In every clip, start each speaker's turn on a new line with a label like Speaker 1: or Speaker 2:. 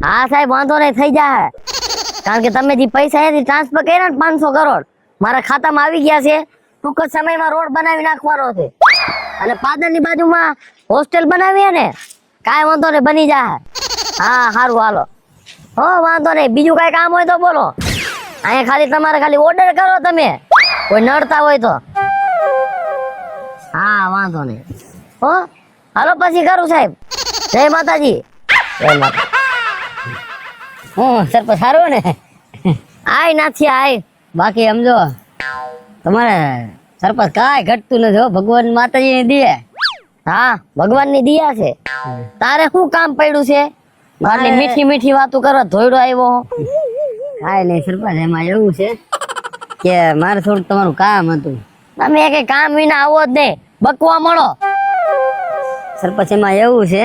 Speaker 1: હા સાહેબ વાંધો નહીં થઈ જાય, કારણ કે તમે જે પૈસા અહીંયાથી ટ્રાન્સફર કર્યા ને 500 કરોડ મારા ખાતામાં આવી ગયા છે. ટૂંક જ સમયમાં રોડ બનાવી નાખવાનો છે અને પાદરની બાજુમાં હોસ્ટેલ બનાવીએ ને, કાંઈ વાંધો નહીં બની જાય. હા સારું હાલો. હો વાંધો નહીં, બીજું કાંઈ કામ હોય તો બોલો. અહીંયા ખાલી તમારે ખાલી ઓર્ડર કરો તમે, કોઈ નડતા હોય તો. હા વાંધો નહીં. હો હાલો પછી કરું સાહેબ. જય માતાજી. જય માતા. સરપંચ સારું ને? આય નથી આય, બાકી સમજો તમારે સરપંચ કાંઈ ઘટતું નથી હો, ભગવાન માતાજીની દિયા. હા ભગવાનની દિયા છે. તારે શું કામ પડ્યું છે? મારી મીઠી મીઠી વાતો કરવા ધોયડો આવ્યો. કાંઈ નહીં સરપંચ, એમાં એવું છે કે મારે થોડું તમારું કામ હતું. તમે કઈ કામ વિના આવો જ નહીં, બકવા મળો. સરપંચ એમાં એવું છે,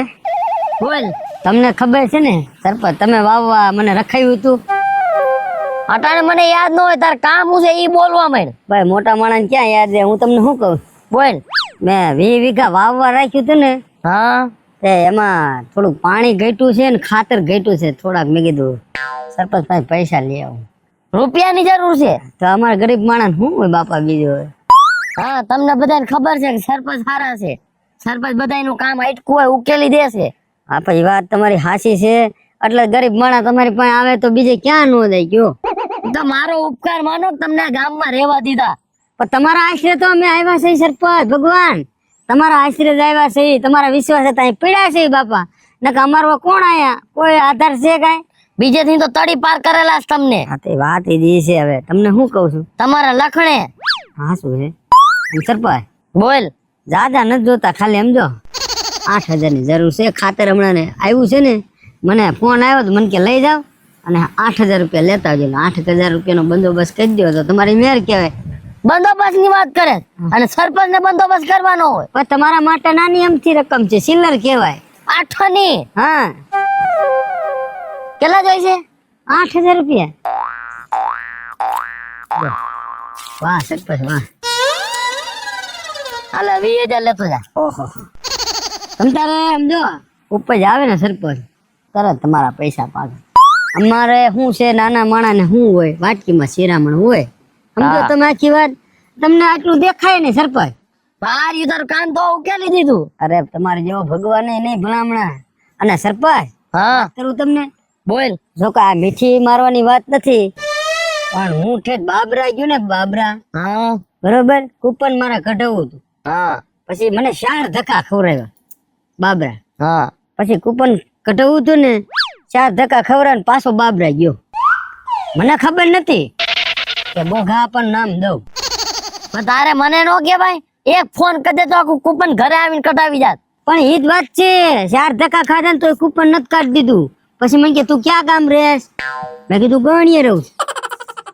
Speaker 1: બોલ. તમને ખબર છે ને સરપંચ, તમે વાવવા મને રખાયું હતું. અટાણે મને યાદ ન હોય, તાર કામ શું છે ઈ બોલવા માંડ. ભાઈ મોટા માણસ ક્યાં યાદ રહે, હું તમને શું કહું. બોલ. મેં 20 વીઘા વાવવા રાખ્યું હતું ને. હા તે એમાં થોડુંક પાણી ઘટ્યું છે ને ખાતર ઘટ્યું છે થોડાક. મેં કીધું સરપંચ પાસે પૈસા લઈ આવું. રૂપિયાની જરૂર છે તો અમારા ગરીબ માણસ શું હોય બાપા બીજું હોય. હા તમને બધાને ખબર છે કે સરપંચ સારા છે, સરપંચ બધાનું કામ અટકું હોય ઉકેલી દેશે. હા પછી વાત તમારી હાચી છે, એટલે ગરીબ માણસ તમારી પાસે આવે તો બીજે ક્યાં ન જાય કયો. તો મારો ઉપકાર માનો, તમને ગામમાં રહેવા દીધા. પણ તમારા આશરે તો અમે આવ્યા છે સરપંચ. ભગવાન તમારા આશરે જ આવ્યા છે, તમારા વિશ્વાસ હતા અહીં પીડ્યા છે બાપા. નકર અમારો કોણ આયા, કોઈ આધાર છે કાંઈ? બીજેથી તો તડી પાર કરેલા છે તમને. હા તે વાત એ દી છે. હવે તમને શું કહું છું, તમારા લખણે. હા શું છે સરપંચ? બોલ. જાજા નથી જોતા, ખાલી સમજો 8000 ની જરૂર છે. ખાતર હમણાં ને આવ્યું છે ને, મને ફોન આવ્યો તો મને કે લઈ જાવ અને 8000 રૂપિયા લેતા આવજો. 8000 રૂપિયાનો બંદોબસ્ત કરી દો તો તમારી મેર કહેવાય. બંદોબસ્ત ની વાત કરે અને સરપંચ ને બંદોબસ્ત કરવાનો હોય, પણ તમારા માટે નાની અમથી રકમ છે, સિલ્લર કહેવાય. 8 ની? હા. કેટલા જોઈશે? 8000 રૂપિયા. વાહ સરપંચ વાહ. હાલે 20000 લેતો જા. ઓહો તમ તારે સમજો ઉપજ આવે ને સરપંચ તરત તમારા પૈસા પાકે. અમારે શું છે, નાના માણા ને શું હોય, વાટકીમાં શિરામણ હોય. સમજો તમે આખી વાત, તમને આટલું દેખાય ને સરપંચ. બહાર તારું કામ તો ઉકેલી દીધું. અરે તમારે જેવો ભગવાન નહીં ભલામણા. અને સરપંચ હા કરું તમને. બોલ. જો કે આ મીઠી મારવાની વાત નથી, પણ હું ઠેઠ બાબરા ગયો ને, બાબરા. હા બરોબર. કૂપન મારા કઢાવવું હતું. હા પછી મને 4 ધક્કા ખવડાવ્યા બાબરા. હા પછી કૂપન કઢાવવું હતું ને, 4 ધક્કા ખવડાવીને પાછો બાબરા ગયો. મને ખબર નથી કે બોઘા પણ નામ દઉં. પણ તારે મને નો કહેવાય, એક ફોન કરી દે તો આખું કૂપન ઘરે આવીને કઢાવી જાત. પણ એ જ વાત છે, 4 ધક્કા ખાધા ને તો કૂપન નથી કાઢી દીધું. પછી મને કે તું ક્યાં ગામ રહેશ? મેં કીધું ગણીએ રહું.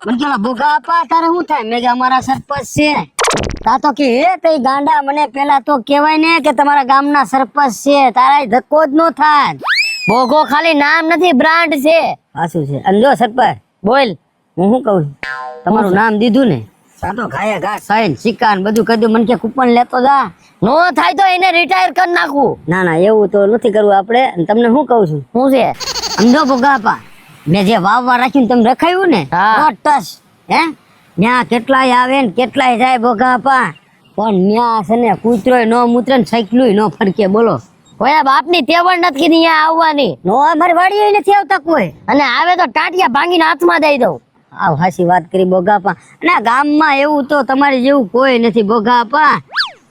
Speaker 1: મને કે બોઘા આપા તારે શું થાય? મેં કે અમારા સરપંચ છે. તા તો કે હે તઈ ગાંડા, મને પેલા તો કહેવાય ને કે તમારા ગામના સરપંચ છે, તારા ધક્કો જ નો થાય. બોઘો ખાલી નામ નથી, બ્રાન્ડ છે. સાચું છે. અને જો સરપંચ બોલ, હું શું કહું, તમારું નામ દીધું ને, સાતો ઘાયા ઘા સાઈન સિક્કા ને બધું કહી દઉં. મને કે કૂપન લેતો જા. નો થાય તો એને રિટાયર કરી નાખું. ના ના એવું તો નથી કરવું આપણે. તમને શું કહું છું, શું છે સમજો બોગાપા, મેં જે વાવવા રાખ્યું તમે રખાયું ને, ટસ હે ન્યા કેટલાય આવે ને કેટલાય જાય બોગાપા, પણ ન્યા છે ને કૂતરોય નો મૂત્રે ને સાયકલું નો ફરકે. બોલો કોઈ બાપની તેવડ નથી અહીંયા આવવાની. નો અમારી વાડીએ નથી આવતા કોઈ, અને આવે તો ટાટિયા ભાંગીને હાથમાં દઈ દઉં. આવ હાસી વાત કરી બોગાપા. અને ગામમાં એવું તો તમારે જેવું કોઈ નથી બોગાપા.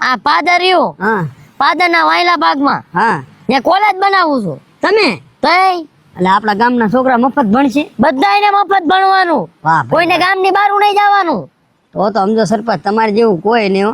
Speaker 1: આ પાદરિયું, હા પાદરના વાયલા બાગમાં, હા ત્યાં કોલેજ બનાવું છું. તમે તઈ એટલે આપણા ગામના છોકરા મફત ભણશે, બધાયને મફત ભણવાનું. વાહ કોઈને ગામની બહાર નહીં જવાનું. તો સમજો સરપંચ તમારે જેવું કોઈ નહીં હો.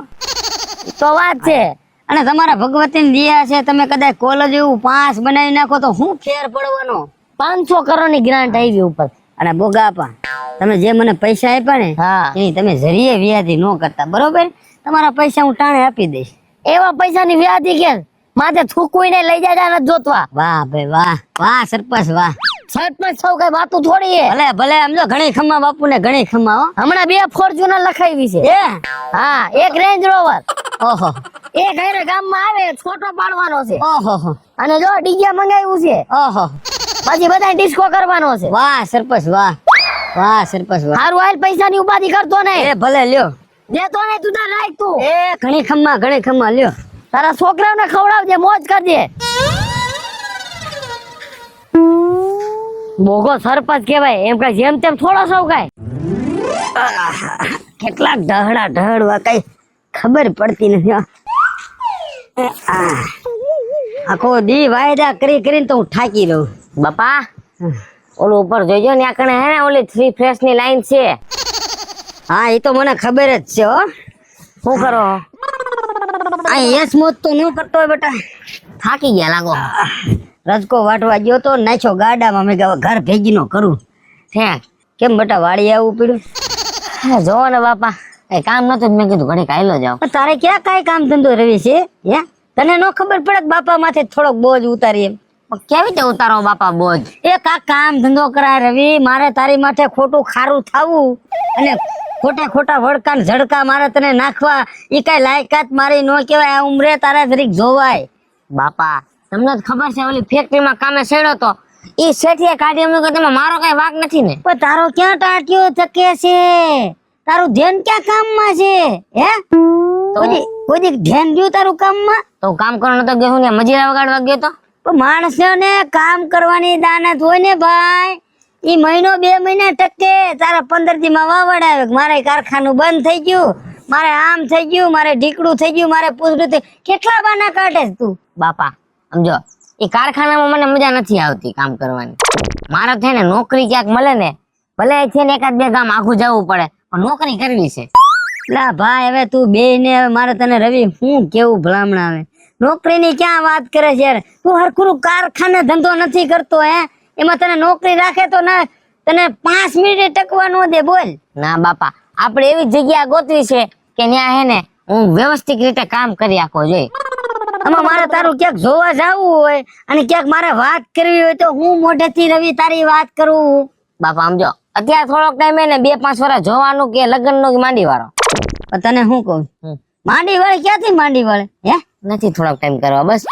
Speaker 1: તો વાત છે. અને તમારા ભગવતીને દિયા છે, તમે કદાચ કોલેજ એવું 5 બનાવી નાખો તો શું ફેર પડવાનો? 500 કરોડની ગ્રાન્ટ આવી ઉપર. અને બોગાપા તમે જે મને પૈસા આપ્યા ને, એની તમે જરીએ વ્યાધી ન કરતા બરોબર. તમારા પૈસા હું ટાણે આપી દઈશ. એવા પૈસાની વ્યાધી કે માથે થૂકવીને લઈ જાય નથી જોતવા. વાહ ભાઈ વાહ, વાહ સરપંચ વાહ. સરપંચ સૌ કઈ વાતું થોડી હે. ભલે ભલે સમજો ઘણી ખમ્મા બાપુ ને ઘણી ખમ્મા હો. હમણાં 2 ફોર્ચ્યુનર લખાવી છે. હા 1 રેન્જ રોવર. ઓહો એ ઘરે ગામમાં આવે છોટો પાડવાનો છે. ઓહો અને જો ડીજે મંગાવ્યું છે. ઓહો
Speaker 2: પછી બધા ડિસ્કો કરવાનો છે.
Speaker 1: વાહ સરપંચ વાહ, વાહ સરપંચ વાહ.
Speaker 2: હારું હાલ, પૈસાની ઉપાધિ કરતો ને.
Speaker 1: એ ભલે લ્યો.
Speaker 2: દેતો ને તું તાર રાખ તું.
Speaker 1: એ ઘણી ખમ્મા લ્યો.
Speaker 2: તારા છોકરાઓને ખવડાવજે, મોજ કરજે. મોગો સરપંચ કહેવાય, એમ કઈ જેમ તેમ થોડો સૌ કાય.
Speaker 1: કેટલાક ઢહડવા કઈ ખબર પડતી નથી. આખો દી વાયદા કરીને તો હું થાકી રહું.
Speaker 2: બાપા ઓલું ઉપર જોઈજો ને, આકણે હે ને ઓલી 3 ફ્રેશ ની લાઈન છે.
Speaker 1: હા એ તો મને ખબર જ છે હો.
Speaker 2: શું કરો?
Speaker 1: આ યસ મોત તો ન કરતો હોય બેટા.
Speaker 2: થાકી ગયા લાગો.
Speaker 1: રજકો વાટવા ગયો તો નાખ્યો ગાડામાં. મેં કહ્યું ઘર ભેગી નો કરું.
Speaker 2: હે
Speaker 1: કેમ બેટા વાડી આવવું પડ્યું?
Speaker 2: જોવો ને બાપા, કઈ કામ નતું, મેં કીધું ઘડી કાયલો જાવ.
Speaker 1: પણ તારે ક્યાં કાંઈ કામ ધંધો રવિ છે? હે તને નો ખબર પડે કે બાપા માથે થોડોક બોજ ઉતારી એમ?
Speaker 2: કેવી રીતે ઉતારો બાપા બોજ?
Speaker 1: એ કામ ધંધો કરાય રવિ. મારે તારી માથે ખોટું ખારું થાવું અને ખોટા વડકા ને ઝડકા મારે તને નાખવા, ઈ કઈ લાયકાત મારી નો કહેવાય. આ ઉંમરે તારે જરીક જોવાય.
Speaker 2: બાપા તમને જ ખબર છે, ઓલી ફેક્ટરીમાં કામે છેડ્યો તો ઈ શેઠીએ કાઢી અમને કે મારો કઈ વાક નથી ને.
Speaker 1: પણ તારો ક્યાં ટાટ્યો થકે છે? તારું ધ્યાન ક્યાં કામમાં છે? હે કોઈ ધ્યાન રહ્યું તારું કામમાં?
Speaker 2: તો કામ કરવાનો તો ગયો ને, મજીરા વગાડવા ગયો તો.
Speaker 1: પણ માણસને કામ કરવાની દાનત હોય ને ભાઈ. ઈ મહિનો 2 મહિના ટકે. તારા 15 દી માં વાવડ આવે, મારે કારખાનું બંધ થઈ ગયું, મારે આમ થઈ ગયું, મારે ઢીકડું થઈ ગયું, મારે પૂછડું થઈ. કેટલા બાના કાઢે તું?
Speaker 2: બાપા સમજો, એ કારખાનામાં મને મજા નથી આવતી કામ કરવાની. મારે છે ને નોકરી ક્યાંક મળે ને, ભલે છે ને 1-2 ગામ આખું જવું પડે, પણ નોકરી કરવી છે.
Speaker 1: લા ભાઈ હવે તું બે ને મારે તને રવિ હું કેવું ભલામણ આવે. નોકરીની ક્યાં વાત કરે છે યાર? તું હરખું કારખાને ધંધો નથી કરતો હે? એમાં તને નોકરી રાખે તો ના તને 5 મિનિટે ટકવા નો દે. બોલ.
Speaker 2: ના બાપા, આપણે એવી જગ્યા ગોતવી છે કે ત્યાં હે ને હું વ્યવસ્થિત રીતે કામ કરી આખો જોઈએ.
Speaker 1: આમાં મારે તારું ક્યાંક જોવા જવું હોય અને ક્યાંક મારે વાત કરવી હોય તો હું મોઢેથી રવિ તારી વાત કરું?
Speaker 2: બાપા સમજો, અત્યારે થોડોક ટાઈમ હે ને 2-5 વર્ષ જોવાનું કે લગ્ન નો માંડી વાળો.
Speaker 1: તને શું કહું, માંડી વાળે ક્યાંથી માંડી વાળે? હે
Speaker 2: નથી થોડોક ટાઈમ કરવા, બસ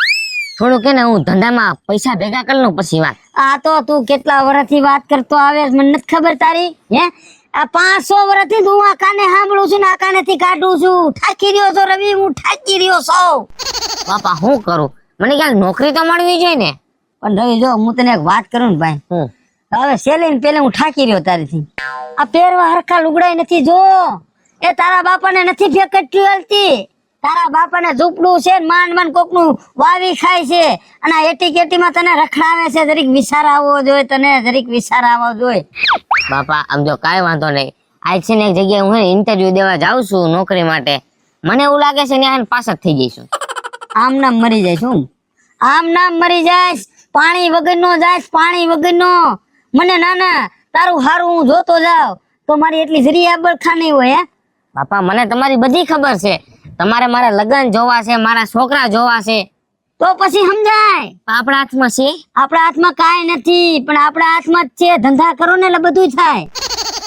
Speaker 2: થોડું કે ને હું ધંધામાં પૈસા ભેગા કરી લઉં પછી વાત.
Speaker 1: આ તો તું કેટલા વર્ષથી વાત કરતો આવે મને નથી ખબર તારી? હે આ 500 વર્ષથી હું આ કાને સાંભળું છું ને આ કાનેથી કાઢું છું. થાકી રહ્યો છો રવિ, હું થાકી રહ્યો છું.
Speaker 2: બાપા શું કરું, મને ક્યાંક નોકરી તો મળવી જોઈએ ને.
Speaker 1: પણ રવિ જો હું તને એક વાત કરું ને ભાઈ, હવે સેલીને પેલે હું થાકી રહ્યો તારીથી. આ પહેરવા હરખા લુગડાય નથી. જો એ તારા બાપાને નથી ફેકટ્યું હાલતી. તારા બાપાને ઝૂપડું છે, માંડ કોકનું વાવી ખાય છે અને આ એટીકેટીમાં તને રખડાવે છે. જરીક વિચાર આવવો જોઈએ તને, જરીક વિચાર આવવો જોઈએ.
Speaker 2: બાપા આમ જો કાંઈ વાંધો નહીં, આજ છે ને એક જગ્યાએ હું ઇન્ટરવ્યુ દેવા જાઉં છું નોકરી માટે. મને એવું લાગે છે ત્યાં પાસ જ થઈ જઈશું.
Speaker 1: આમ નામ મરી જાય છું, આમ નામ મરી જાય. પાણી વગરનો જાય, પાણી વગરનો. મને નાના તારું હારું હું જોતો જાવ તો મારી એટલી જરી આબળખા નહીં હોય. હે
Speaker 2: બાપા મને તમારી બધી ખબર છે, તમારે મારા લગ્ન જોવા છે, મારા છોકરા જોવા છે,
Speaker 1: તો પછી સમજાય.
Speaker 2: આપણા હાથમાં છે?
Speaker 1: આપણા હાથમાં કાંઈ નથી, પણ આપણા હાથમાં જ છે. ધંધા કરો ને એટલે બધું થાય.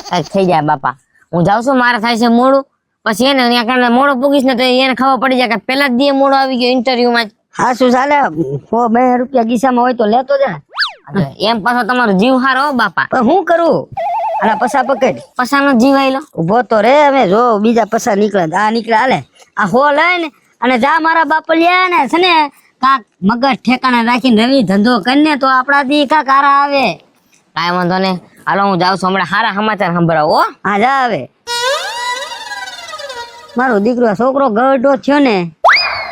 Speaker 2: કઈક થઈ જાય બાપા. હું જાઉં છું, મારે થાય છે મોડું, પછી એને ત્યાં કારણે મોડું પૂગીશ ને તો એને ખબર પડી જાય કે પેલા જ દી મોડું આવી ગયો ઇન્ટરવ્યુમાં જ.
Speaker 1: હા શું ચાલે? 2 રૂપિયા ગીસામાં હોય તો લેતો જા.
Speaker 2: એમ પાછો તમારો જીવ હારો બાપા.
Speaker 1: પણ હું કરું? આલા પસા પકડ.
Speaker 2: પસાનો જીવ આયલો
Speaker 1: ઉભો તો રે. અમે જો બીજા પસા નીકળે, આ નીકળે. હાલે આ હો લઈને અને જા મારા બાપલિયા ને છે ને કાક મગજ ઠેકાણે રાખીને રવિ ધંધો કરીને તો આપણા દી કાક આરા આવે.
Speaker 2: કાંઈ વાંધો ને, હાલો હું જાઉં છું, હમણાં સારા સમાચાર સંભળાવો.
Speaker 1: હા જા. હવે મારો દીકરો છોકરો ગરડો થયો ને,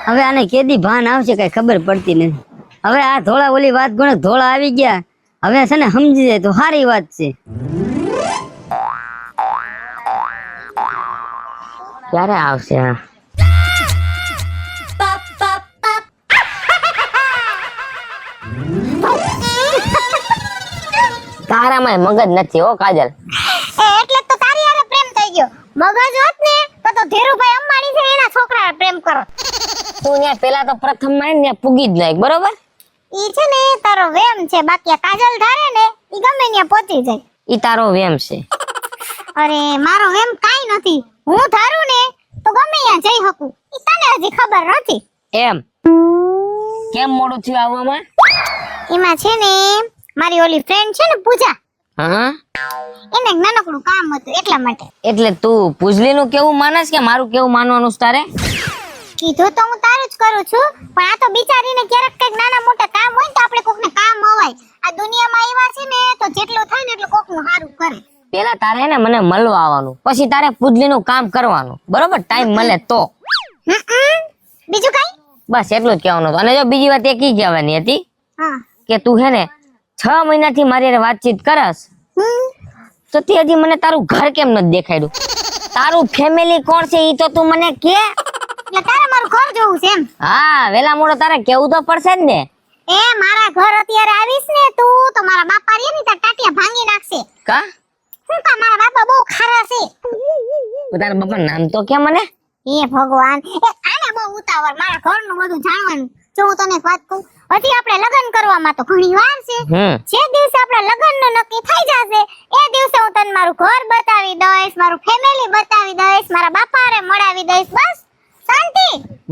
Speaker 1: હવે આને કેદી ભાન આવશે કઈ ખબર પડતી નથી. હવે આ ધોળા ઓલી વાત ગણે ધોળા આવી ગયા, હવે છે ને સમજી જાય તો સારી વાત છે.
Speaker 2: ક્યારે આવશે? તારામાં મગજ નથી હો કાજલ.
Speaker 3: એટલે તો તારી હારે પ્રેમ થઈ ગયો. મગજ હોત ને તો ધીરુભાઈ અંબાણી છે એના છોકરાને પ્રેમ કરો.
Speaker 2: તું ત્યાં પેલા તો પ્રથમ માં ને પૂગી જ લાય, બરોબર?
Speaker 3: ઈ છે ને તારો વેમ છે, બાકી આ કાજલ ધારે ને ઈ ગમે ત્યાં પહોંચી જાય.
Speaker 2: ઈ તારો વેમ છે.
Speaker 3: અરે મારો વેમ કાઈ નથી. હું ધારું ને તો ગમે ત્યાં જઈ શકું. ઈ તને હજી ખબર નથી.
Speaker 2: એમ કેમ મોડું થયું આવવામાં?
Speaker 3: એમાં છે ને મારી ઓલી ફ્રેન્ડ છે ને પૂજા,
Speaker 2: હા
Speaker 3: એને એક નાનકડું કામ હતું એટલા માટે.
Speaker 2: એટલે તું પૂજલી નું કેવું માનસ કે મારું કેવું માનવાનું છે તારે?
Speaker 3: કીધું તો હું તારું જ કરું છું, પણ આ તો બિચારીને ક્યારેક કઈક નાના મોટા કામ હોય ને તો આપણે કોકને કામ અવાય. આ દુનિયામાં એવા છે ને તો જેટલું થાય ને એટલું કોકનું સારું કરે.
Speaker 2: પેલા તારે ને મને મળવા આવવાનું, પછી તારે પૂજલી નું કામ કરવાનું, બરોબર? ટાઈમ મળે તો.
Speaker 3: બીજું કઈ?
Speaker 2: બસ એટલું જ કહેવાનું હતું. અને જો બીજી વાત એક ઈ કહેવાની હતી
Speaker 3: હા.
Speaker 2: કે તું હે ને 6 મહિનાથી મારી હારે વાતચીત કરસ તો તે હજી મને તારું ઘર કેમ નથી દેખાડ્યું? તારું ફેમિલી કોણ છે ઈ તો તું મને કે.
Speaker 3: એટલે તારે મારું ઘર જોવું છે એમ?
Speaker 2: હા, વેલા મોડો તારે કેવું તો પડશે જ ને.
Speaker 3: એ મારા ઘર અત્યારે આવીશ ને તું તો મારા બાપા રે ની તાર ટાટિયા ભાંગી નાખશે.
Speaker 2: કા?
Speaker 3: હું કા મારા બાપા બહુ ખારા છે.
Speaker 2: તારા બાપા નામ તો કે મને.
Speaker 3: એ ભગવાન, એ આને બહુ ઉતાવળ મારા ઘરનું બધું જાણવાનું. જો હું તને એક વાત કહું, હજી આપણે લગ્ન કરવામાં તો ઘણી વાર છે. જે દિવસે આપણા લગ્નનું નક્કી થઈ જશે એ દિવસે હું તને મારું ઘર બતાવી દઈશ, મારું ફેમિલી બતાવી દઈશ, મારા બાપાને મળાવી દઈશ. બસ શાંતિ.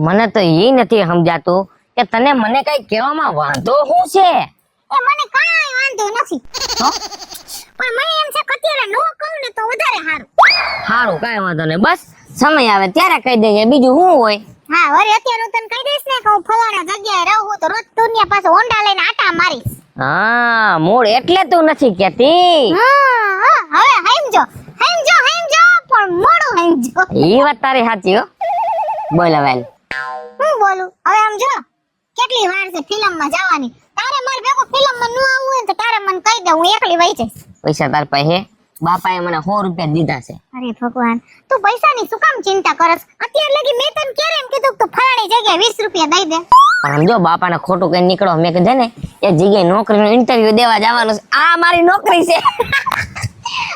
Speaker 2: મને તો ઈ નથી સમજાતું કે તને મને કઈ કહેવામાં વાંધો શું છે?
Speaker 3: એ મને કાંઈ વાંધો નથી, પણ મને એમ છે કે અત્યારે નો કહું ને તો વધારે સારું.
Speaker 2: સારું, કાંઈ વાંધો નહીં. બસ સમય આવે ત્યારે કહી દઈએ, બીજું શું હોય?
Speaker 3: હા, વળી અત્યારે હું તને કહી દઈશ ને કે હું ફલાણા જગ્યાએ રહું તો રોજ દુનિયા પાસે હોન્ડા લઈને આટા મારીશ.
Speaker 2: હા, મૂળ એટલે તું નથી કહેતી.
Speaker 3: હવે સમજો પણ મોડું સમજો.
Speaker 2: ઈ વાત તારી સાચી હો. બોલ હવે.
Speaker 3: હું બોલું હવે? આમ જો કેટલી વાર છે ફિલ્મમાં જવાની. તારે મારે ભેગો ફિલ્મમાં ન આવવું હોય તો તારે મને કહી દે, હું એકલી વહી જઈશ.
Speaker 2: પૈસા તાર પાસે? બાપાએ મને 100 રૂપિયા દીધા છે.
Speaker 3: અરે ભગવાન, તું પૈસાની શું કામ ચિંતા કરસ? અત્યાર લગી મેં તને ક્યારે એમ કીધું કે તું ફલાણી જગ્યાએ 20 રૂપિયા દઈ દે?
Speaker 2: પણ સમજો બાપાને ખોટું કઈ નીકળો, મેં કીધું ને એક જગ્યાએ નોકરીનો ઇન્ટરવ્યુ દેવા જવાનું છે. આ મારી નોકરી છે.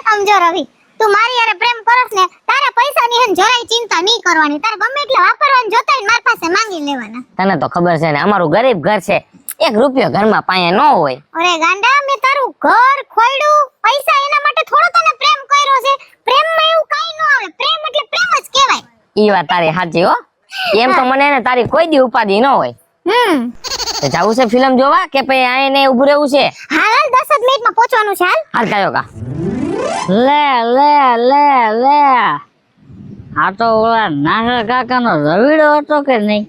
Speaker 3: સમજો રવિ, તું મારી હારે પ્રેમ કરસ ને તારે પૈસાની હન જરાય ચિંતા નહીં કરવાની. તારે ગમે એટલે વાપરવાનું જોતા હોય મારી પાસે માંગી લેવાના.
Speaker 2: તને તો ખબર છે ને અમારું ગરીબ ઘર છે, 1 રૂપિયો ઘરમાં પાયા ન હોય.
Speaker 3: અરે ગાંડા, મેં તારું ઘર ખોયડું, પૈસા એના માટે થોડો તને પ્રેમ કર્યો છે. પ્રેમમાં એવું કાઈ ન આવે, પ્રેમ એટલે પ્રેમ જ કહેવાય.
Speaker 2: ઈ વાત તારી સાચી હો. એમ તો મને ને તારી કોઈ દી ઉપાધિ ન હોય. તો જાવું છે ફિલ્મ જોવા કે પછી આઈને ઊભું રહેવું છે?
Speaker 3: હાલ 10 જ મિનિટમાં પહોંચવાનું છે.
Speaker 2: હાલ કાયો કા.
Speaker 1: લે લે લે લે, આ તો ઓલા નાના કાકાનો રવિડો હતો કે નહીં?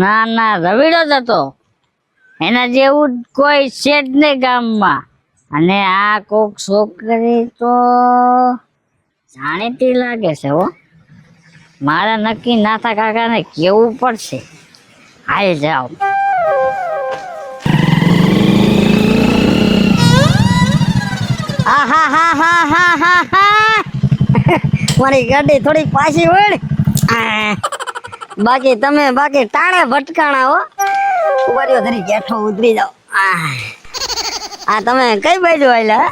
Speaker 1: ના ના, રવિડો જ હતો. એના જેવું કોઈ છે જ નહીં ગામમાં. અને આ કોક છોકરી તો જાણીતી લાગે છે હો. મારે નક્કી નાથા કાકાને કેવું પડશે. હાલ જાઓ. મારી ગાડી થોડી પાછી વળ. બાકી ટાણે ભટકાણા હો. ઉભારીઓ ધરી ગેઠો ઉતરી જાઓ. આ તમે કઈ બાજુ આયલા?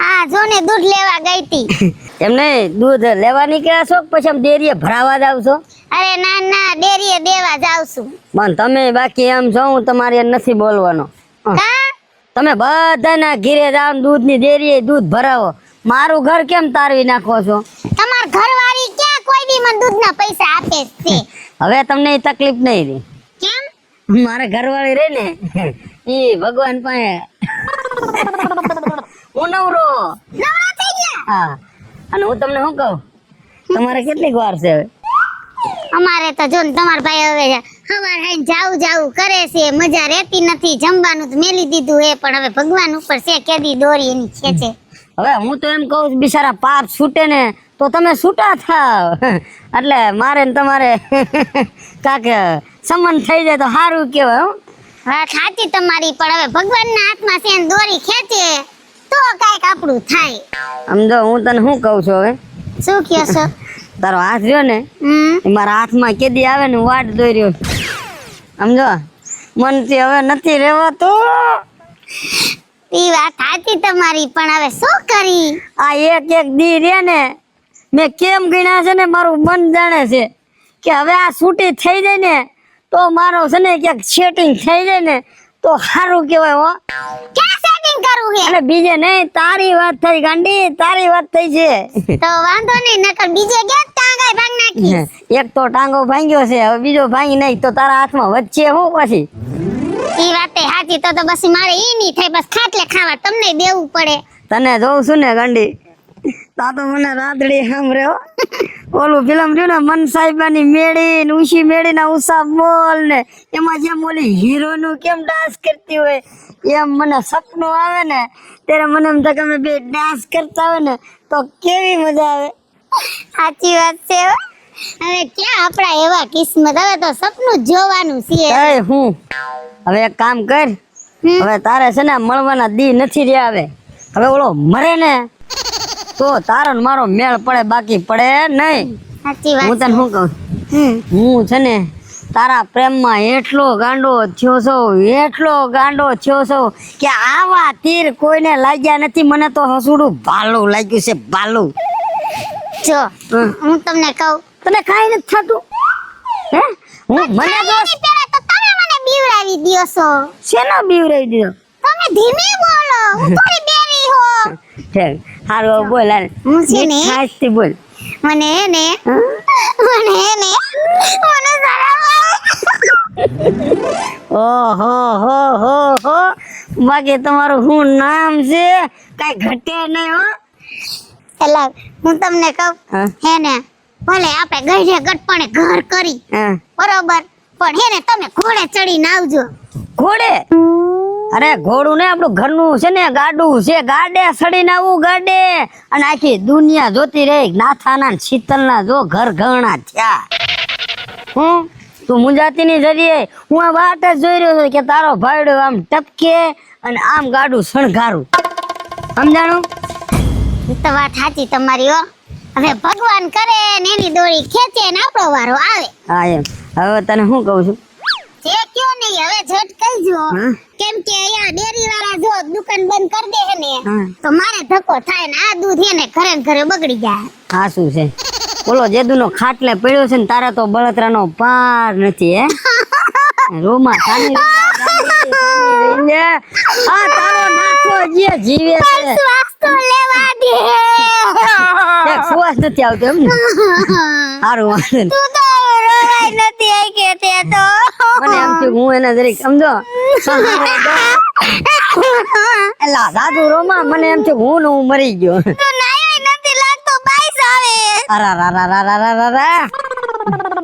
Speaker 3: આ જો ને દૂધ લેવા ગઈ તી.
Speaker 1: એમને દૂધ લેવા નીકળ્યા છો કે પછી ડેરીએ ભરાવા જાવ છો?
Speaker 3: અરે ના ના, ડેરીએ દેવા જાવ છું.
Speaker 1: પણ તમે બાકી એમ છો, હું તમારે નથી બોલવાનો.
Speaker 3: કા?
Speaker 1: તમે બધાના ઘીરે જાવ દૂધની ડેરીએ દૂધ ભરાવો, મારું ઘર કેમ તારવી નાખો છો?
Speaker 3: તમાર ઘરવાળી ક્યાં કોઈ દી મને દૂધના પૈસા આપે છે?
Speaker 1: હવે તમને એ તકલીફ નહીં રહી.
Speaker 3: કેમ?
Speaker 1: મારે ઘરવાળી રે ને ઈ ભગવાન પાસે હું નવરો.
Speaker 3: નવરા થઈ ગયા?
Speaker 1: હા, અને હું તમને શું કહું, તમારે કેટલીક વાર છે હવે?
Speaker 3: અમારે તો જો ને તમાર ભાઈ હવે સવાર હાઈ જાવું કરે છે, મજા રહેતી નથી. જમવાનું તો મેલી દીધું હે, પણ હવે ભગવાન ઉપર છે કેદી દોરી એની ખેંચે.
Speaker 1: હવે હું તો એમ કહું છું, બિચારા પાપ છૂટે ને તો તમે છૂટા થાવ. એટલે મારે ને તમારે કાક સંબંધ થઈ જાય તો સારું કહેવાય.
Speaker 3: વાત સાચી તમારી, પણ હવે ભગવાનના હાથમાં છે ને દોરી ખેંચે તો કાંઈક આપણું થાય.
Speaker 1: સમજો હું તને શું કહું છું, હવે
Speaker 3: શું કહો છો?
Speaker 1: તારો હાથ રહ્યો ને એ મારા હાથમાં કેદી આવે ને વાટ દોઈ રહ્યો. સમજો મનથી હવે નથી રહેવાતું.
Speaker 3: ઈ વાત સાચી તમારી, પણ હવે શું કરી?
Speaker 1: આ એક દી રે ને મેં કેમ ગણ્યા છે ને મારું મન જાણે છે કે હવે આ છૂટી થઈ જાય ને તો મારો છે ને ક્યાંક સેટિંગ થઈ જાય ને તો સારું કહેવાય હો.
Speaker 3: ક્યાં સેટિંગ કરવું છે?
Speaker 1: અને બીજે નહીં, તારી વાત થઈ ગાંડી, તારી વાત થઈ છે.
Speaker 3: તો વાંધો નહીં, નકર બીજે ગયા ટાંગાઈ ભાંગ નાખી.
Speaker 1: એક તો ટાંગો ભાંગ્યો છે, હવે બીજો ભાંગી નહીં તો તારા હાથમાં વચ્ચે હું પછી.
Speaker 3: ઈ વાતે સાચી તો બસ મારે ઈ નહીં થાય બસ ખાટલે ખાવા તમને દેવું પડે.
Speaker 1: તને જોઉં છું ને ગાંડી તા તો મને રાતડી સાંભળે હો. ઓલું ફિલ્મ રહ્યું ને મન સાહેબાની મેળી ને ઉષી મેળી ના ઉષા બોલ ને એમાં જેમ ઓલી હીરો નું કેમ ડાન્સ કરતી હોય એમ મને સપનું આવે ને ત્યારે મને એમ થાય કે અમે બે ડાન્સ કરતા હોય ને તો કેવી મજા આવે.
Speaker 3: સાચી વાત છે હો. હવે ક્યાં આપણા એવા કિસ્મત, હવે તો સપનું જ જોવાનું છે.
Speaker 1: એ હું હવે એક કામ કર, હવે તારે છે ને મળવાના દી નથી રહ્યા. હવે ઓલો મરે ને તો તારો ને મારો મેળ પડે, બાકી પડે નહીં.
Speaker 3: સાચી
Speaker 1: હું
Speaker 3: વાત
Speaker 1: તને શું કહું, હું છે ને તારા પ્રેમમાં એટલો ગાંડો થયો છું, એટલો ગાંડો થયો છું કે આવા તીર કોઈને લાગ્યા નથી. મને તો હસુડું ભાલું લાગ્યું છે, ભાલું.
Speaker 3: જો હું તમને કહું,
Speaker 1: તને કાંઈ નથી થતું હે? હું મને તો
Speaker 3: એની પહેલા તો તમે મને બીવડાવી દ્યો છો.
Speaker 1: શેનો બીવરાઈ દીધો?
Speaker 3: તમે ધીમે બોલો, હું થોડી બેરી હો.
Speaker 1: ઠેક હારું બોલ, હાલ
Speaker 3: હું છે ને
Speaker 1: ખાસથી બોલ.
Speaker 3: મને હે ને
Speaker 1: હા?
Speaker 3: મને
Speaker 1: ઓહો હો હો હો, બાકી તમારું શું નામ છે? કઈ ઘટે નહીં હો.
Speaker 3: એટલે હું તમને કહું
Speaker 1: હા?
Speaker 3: હે ને ભલે આપણે ગઢે ગટપણે ઘર કરી
Speaker 1: હા.
Speaker 3: બરોબર, પણ હે ને તમે ઘોડે ચડીને આવજો.
Speaker 1: ઘોડે? અરે ઘોડું ને આપણું ઘરનું છે ને ગાડું છે, ગાડે સડીને આવું, ગાડે. અને આખી દુનિયા જોતી રહી નાથાના ને શીતલના જો ઘર ઘણા થયા. હું તું મુંજાતી ની જરીએ હું આ વાટ જ જોઈ રહ્યો છું કે તારો ભાઈડો આમ ટપકે અને આમ ગાડું શણગારું. સમજાણું?
Speaker 3: ઈ તો વાત સાચી તમારી હો. હવે ભગવાન કરે ને એની દોરી ખેંચે ને આપણો વારો આવે.
Speaker 1: હા એમ. હવે તને શું કહું છું,
Speaker 3: જે કયો નહીં હવે ઝટ કહીજો.
Speaker 1: હા?
Speaker 3: કેમ કે અહીંયા ડેરી વાળા જો દુકાન બંધ કરી દે હે ને
Speaker 1: હા.
Speaker 3: તો મારે ધક્કો થાય ને આ દૂધ હે ને ઘરે ને ઘરે બગડી જાય.
Speaker 1: હા શું છે, ઓલો જેદુનો ખાટલે પડ્યો છે ને તારા તો બળતરાનો પાર નથી હે. રોમા સાની રહીને આ તારો નાથો જે જીવે છે
Speaker 3: શ્વાસ તો લેવા દે.
Speaker 1: એક સુવાસ નથી આવતો એમ ને. સારું વાંધો નહીં.
Speaker 3: તું તો રોવાય નથી આઈ કે તે તો.
Speaker 1: મને એમ થયું હું એને જરીક સમજો એલા દાદુ રોમા, મને એમ થયું હું ને હું મરી ગયો.
Speaker 3: તો નાય નથી લાગતો બાઈસ આવે.
Speaker 1: અરા રા રા રા રા રા રા.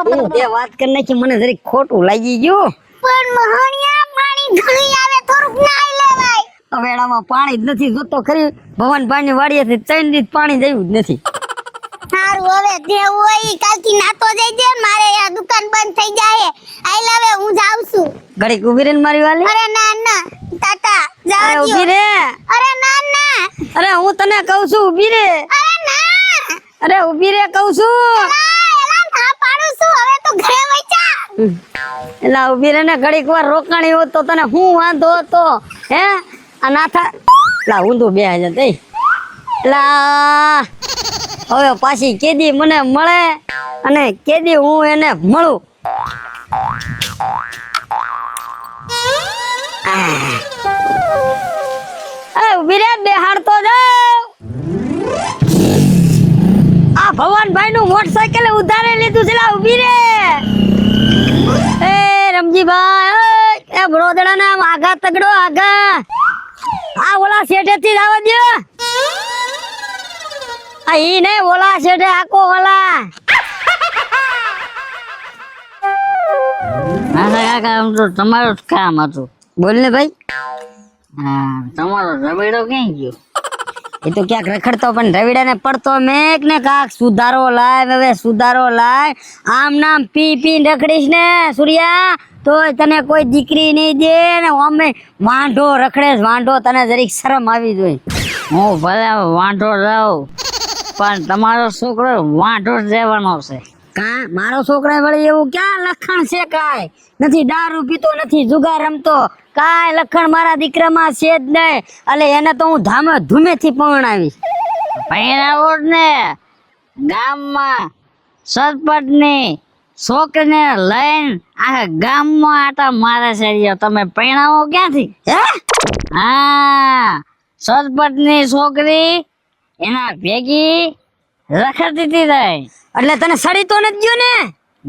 Speaker 1: હું તે વાત કરી નાખી, મને જરીક ખોટું લાગી ગયું.
Speaker 3: પણ મહાણિયા પાણી ઘણી આવે થોડુંક નાઈ લેવાય.
Speaker 1: હવેડામાં પાણી જ નથી, જોતો ખરી ભવન પાણી વાડીએથી 3 દિવસ પાણી જયું જ નથી.
Speaker 3: સારું હવે જે હોય ઈ કાલથી નાતો જઈજે, મારે આ દુકાન બંધ થઈ જાય. આઈ લવે હું જાઉં છું.
Speaker 1: ઘડીક ઉભી રહીને મારી વાલી.
Speaker 3: અરે ના ના ટાટા
Speaker 1: અરે
Speaker 3: જાવ
Speaker 1: ઉભી રે.
Speaker 3: અરે ના ના
Speaker 1: અરે હું તને કહું છું ઉભી રે.
Speaker 3: અરે ના
Speaker 1: અરે ઉભી રે કહું છું.
Speaker 3: એલા ના પાડું છું, હવે તો ઘરે વઈચા.
Speaker 1: એલા ઉભી રે ને, ઘડીક વાર રોકાણી હોત તો તને હું વાંધો હતો હે? આ નાથા લા ઊંધું બે હજાર દઈ. એલા હવે પાછી કેદી મને મળે અને કેદી હું એને મળું. અરે ઉભી રે, બેહાડ તો જાવ. આ ભવાનભાઈ નું મોટરસાઇકલ ઉધારે લીધું છે, લા ઉભી રે. એ રમજીભાઈ, એ બરોદડા ના આગા તગડો આગા. આ ઓલા શેઠે થી આવવા દો. આ ઈ ને ઓલા શેઠે આકો ઓલા.
Speaker 2: હા કાકા, આમ તો તમારું જ કામ હતું.
Speaker 1: બોલ ને ભાઈ.
Speaker 2: હા, તમારો રબેડો ક્યાં ગયો?
Speaker 1: એ તો ક્યાંક રખડતો પણ રવિડા ને પડતો મેક ને કાક સુધારો લાય. હવે સુધારો લાય. આમ નામ પી પી રખડીશ ને સૂર્યા તો તને કોઈ દીકરી નહીં દે ને. અમે વાંઢો રખડે વાંઢો, તને જરીક શરમ આવી જોઈએ.
Speaker 2: હું ભલે વાંઢો રહું પણ તમારો છોકરો વાંઢો જ રહેવાનો છે.
Speaker 1: કા મારો છોકરા વળી એવું ક્યાં લખણ છે? કાંઈ નથી, દારૂ પીતો નથી, જુગાર રમતો, કાંઈ લખણ મારા દીકરામાં છે જ નહીં. એટલે એને તો હું ધામે ધૂમેથી પરણાવીશ.
Speaker 2: પહેરાવો જ ને. ગામમાં સરપંચની છોકરીને લઈને આખા ગામમાં આટા મારે છે. તમે પહેરાવો ક્યાંથી?
Speaker 1: હે?
Speaker 2: હા, સરપંચની છોકરી એના ભેગી રખડતી હતી.
Speaker 1: એટલે તને સડી તો નથી ગયો ને?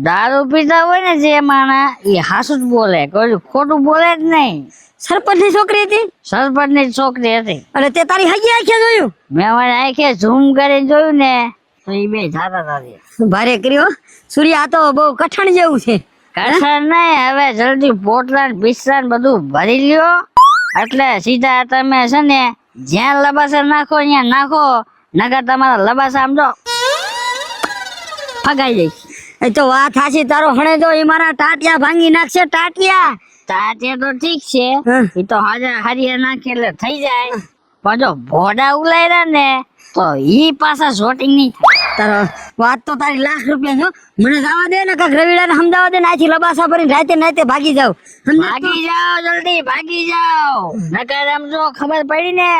Speaker 2: દારૂ પીતા હોય ને જે માણા એ હાસું જ બોલે, કોઈ ખોટું બોલે જ નહીં.
Speaker 1: સરપંચ ની છોકરી હતી
Speaker 2: સરપંચ ની છોકરી હતી.
Speaker 1: અને તે તારી હગી આંખે જોયું?
Speaker 2: મેં મારી આંખે ઝૂમ કરીને જોયું ને તો એ બે જાતા હતા.
Speaker 1: ભારે કર્યો સૂર્ય, આ તો બહુ કઠણ જેવું છે.
Speaker 2: કઠણ નહીં, હવે જલ્દી પોટલા ને બિસ્તરા ને બધું ભરી લ્યો, એટલે સીધા તમે છે ને જ્યાં લબાસા નાખો ત્યાં નાખો, નકર તમારા લબાસા આમ તો
Speaker 1: ફગાઈ જઈશ. એ તો વાત હાચી, તારો હણે તો એ મારા ટાટિયા ભાંગી નાખશે. ટાટિયા
Speaker 2: તાતે તો ઠીક છે,
Speaker 1: હા.
Speaker 2: એ તો હરિયા નાખે એટલે થઈ જાય, પણ જો ભોડા ઉલાયરા ને તો ઈ પાછા શોટિંગ નહીં થાય.
Speaker 1: તારો વાત તો તારી લાખ રૂપિયા છો. મને જવા દે ને કાક રવિડા ને સમજાવવા દે ને, આથી લબાસા ભરીને રાતે નાતે ભાગી જાવ.
Speaker 2: ભાગી જાઓ, જલ્દી ભાગી જાઓ, નકર આમ જો ખબર પડી ને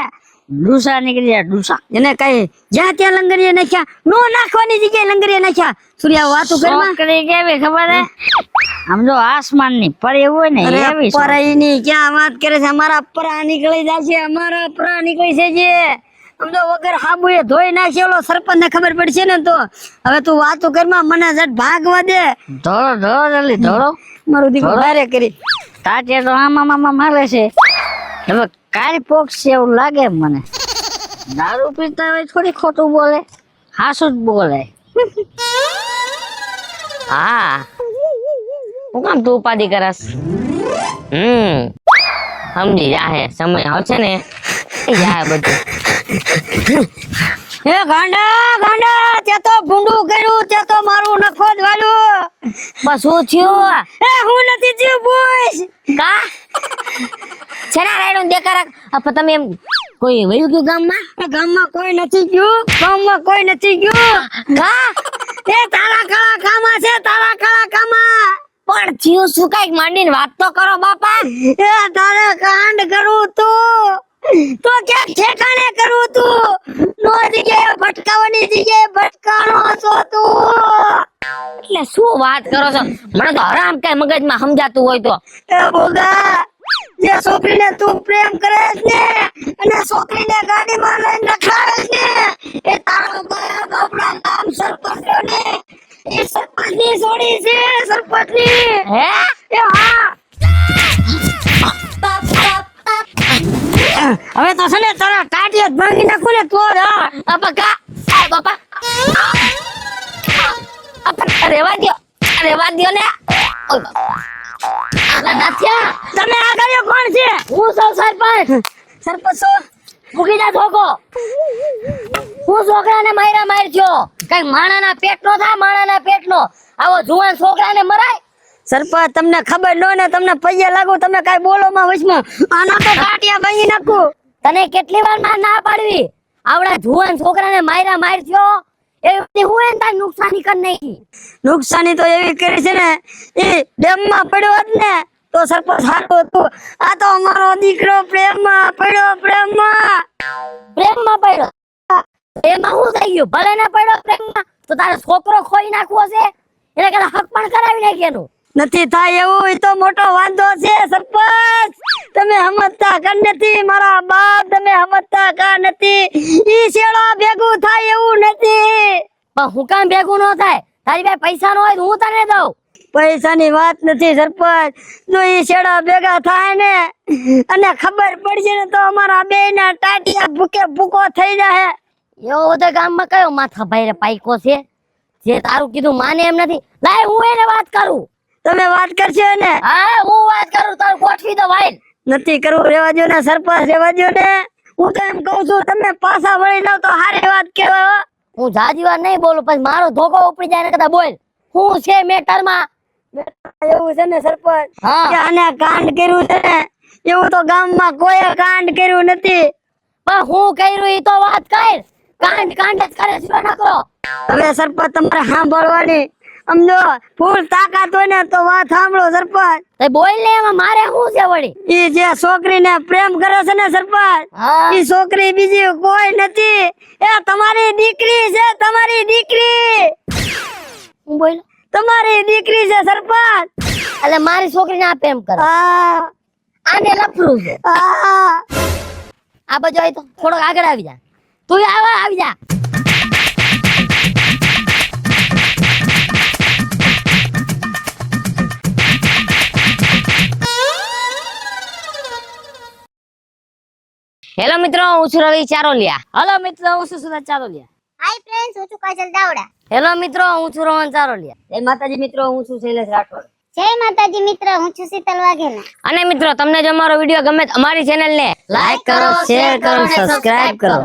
Speaker 2: ડૂસા નીકળી જાય ડૂસા.
Speaker 1: એને કઈ જ્યાં ત્યાં લંગરીએ નાખ્યા, નો નાખવાની જગ્યાએ લંગરીએ નાખ્યા. સૂર્યા વાતું કરવા
Speaker 2: છોકરી કેવી ખબર હે, આમ જો આસમાન ની પરી હોય ને એવી છે.
Speaker 1: પરાઈની ક્યાં વાત કરે છે? અમારા પરા નીકળી જાય છે, અમારા પરા નીકળી છે જે આમ તો વગર હાબુએ ધોઈ નાખેલો. સરપંચ ને ખબર પડશે ને તો હવે તું વાતું કરમાં મને જટ ભાગવા દે.
Speaker 2: ધોળો ધોળો જલ્દી ધોળો.
Speaker 1: મારું દીકરો ભારે કરી
Speaker 2: તાજે તો આમાં મારે છે. હવે કાલ પોક્ષ એવું લાગે મને. દારૂ પીતા હોય થોડી ખોટું બોલે, હાસું જ બોલે. હા, હું કામ તું ઉપાધિ કરસ? સમજી જાહે, સમય આવશે ને એ જાય બધું.
Speaker 1: હે ગાંડા ગાંડા, તે તો ભૂંડું કર્યું, તે તો મારું નખો જ વાળ્યું.
Speaker 2: બસ શું થયું?
Speaker 1: એ હું નથી જીવ બોસ.
Speaker 2: કા છેના રાયડું દેખારા તમે એમ કોઈ વયું ગયું ગામમાં?
Speaker 1: ગામમાં કોઈ નથી ગયું, ગામમાં કોઈ નથી ગયું.
Speaker 2: કા
Speaker 1: એ તારા કાળા કામા છે, તારા કાળા કામા.
Speaker 2: પણ થયું શું? કઈક માંડીને વાત તો કરો બાપા.
Speaker 1: એ તારે કાંડ કરું તું તો ક્યાંક ઠેકાણે કરું તું, નો જગ્યાએ ભટકાવાની જગ્યાએ ભટકાણો છો તું.
Speaker 2: એટલે શું વાત કરો છો? મને તો હરામ કઈ મગજમાં સમજાતું હોય તો.
Speaker 1: એ બોગા, જે છોકરીને તું પ્રેમ કરે છે ને અને છોકરીને ગાડીમાં લઈને નખાવે છે ને, એ તારો બાપ આપણા ગામ સરપંચ ને એ સરપંચની છોડી છે, સરપંચની.
Speaker 2: હે
Speaker 1: એ હા, હવે તો છે ને તારા ટાટિયા જ ભાંગી નાખું ને તો જ.
Speaker 2: બાપા કા આ બાપા રેવા દ્યો, રેવા દ્યો ને. ઓય બાપા નાથ્યા,
Speaker 1: તમે આ કર્યો કોણ છે?
Speaker 2: હું સૌ સરપંચ.
Speaker 1: સરપંચ છો?
Speaker 2: મૂકી જા ધોકો. હું છોકરાને માર્યા માર થયો, કઈ માણાના પેટનો થાય, માણાના પેટનો. આવો જુવાન છોકરાને મરાય?
Speaker 1: સરપંચ તમને ખબર ન ને, તમને પૈયા લાગુ, તમે કઈ બોલો માં વચમાં. આના તો ટાટિયા ભાંગી નાખું.
Speaker 2: તને કેટલી વાર માં ના પાડવી? આવડા જુવાન છોકરાને માર્યા માર થયો, એ હું એને તારી નુકસાની કરી નાખી.
Speaker 1: નુકસાની તો એવી કરી છે ને, એ ડેમમાં પડ્યો હોત ને તો સરપંચ સારું હતું. આ તો અમારો દીકરો પ્રેમમાં પડ્યો, પ્રેમમાં.
Speaker 2: પ્રેમમાં પડ્યો? એમાં શું થઈ ગયું? ભલે ના પડ્યો પ્રેમમાં તો તારો છોકરો ખોઈ નાખવો છે, એને કદાચ હક પણ કરાવી નાખી એનું.
Speaker 1: નથી થાય એવું, એ તો મોટો વાંધો છે સરપંચ. તમે સમજતા કર નથી મારા બાપ, તમે સમજતા કર નથી. ઈ શેડા ભેગું થાય એવું નથી.
Speaker 2: પણ હું કામ ભેગું ન થાય? તારી પાસે પૈસા ન હોય તો હું તને દઉં.
Speaker 1: પૈસાની વાત નથી સરપંચ. જો ઈ શેડા ભેગા થાય ને અને ખબર પડશે ને તો અમારા બેયના ટાટિયા ભૂકે ભૂકો થઈ જાય.
Speaker 2: એવો બધો ગામમાં કયો માથા ભાઈ પાઈકો છે જે તારું કીધું માને એમ નથી? લાય હું એને વાત કરું.
Speaker 1: તમે વાત કરશો ને?
Speaker 2: હા હું વાત કરું, તારું ગોઠવી દો ભાઈ.
Speaker 1: નથી કરવું, રેવા દો ને સરપંચ, રેવા દો ને. હું તો એમ કહું છું તમે પાછા વળી જાવ તો હારી વાત કહેવાય.
Speaker 2: હું જાજી વાર નહીં બોલું, પછી મારો ધોકો ઉપડી જાય ને કદા બોલ. હું છે મેટરમાં?
Speaker 1: એવું છે ને સરપંચ
Speaker 2: હા.
Speaker 1: કે આને કાંડ કર્યું છે ને, એવું તો ગામમાં કોઈ કાંડ કર્યું નથી.
Speaker 2: પણ હું કર્યું ઈ તો વાત કર. કાંડ કાંડ જ કરે છે ન કરો.
Speaker 1: હવે સરપંચ તમારે સાંભળવાની, સમજો. ફૂલ તાકાત હોય ને તો વાત સાંભળો સરપંચ.
Speaker 2: તે બોલ ને, એમાં મારે શું છે વળી?
Speaker 1: ઈ જે છોકરીને પ્રેમ કરે છે ને સરપંચ,
Speaker 2: હા.
Speaker 1: ઈ છોકરી બીજી કોઈ નથી, એ તમારી દીકરી છે, તમારી દીકરી.
Speaker 2: હું બોલ?
Speaker 1: તમારી દીકરી છે સરપંચ.
Speaker 2: એટલે મારી છોકરીને આ પ્રેમ કરે?
Speaker 1: આ
Speaker 2: આને લફરું છે.
Speaker 1: આ
Speaker 2: આ બાજુ આવી તો થોડોક આગળ આવી જા. તું આવી જા.
Speaker 4: હેલો મિત્રો, હું છું રવિ ચારોલિયા.
Speaker 2: હલો મિત્રો, હું છું સુરત ચારોલિયા.
Speaker 3: હાય ફ્રેન્ડ્સ, હું છું કાજલ દાવડા.
Speaker 4: હેલો મિત્રો, હું છું રોહન ચારોલિયા.
Speaker 1: જય માતાજી મિત્રો, હું છું શૈલેષ રાઠોડ.
Speaker 3: જય માતાજી મિત્ર, હું છું શીતલ વાઘેલા.
Speaker 4: અને મિત્રો, તમને જો અમારો વિડીયો ગમે તો અમારી ચેનલને
Speaker 1: લાઈક કરો, શેર કરો, સબસ્ક્રાઇબ કરો.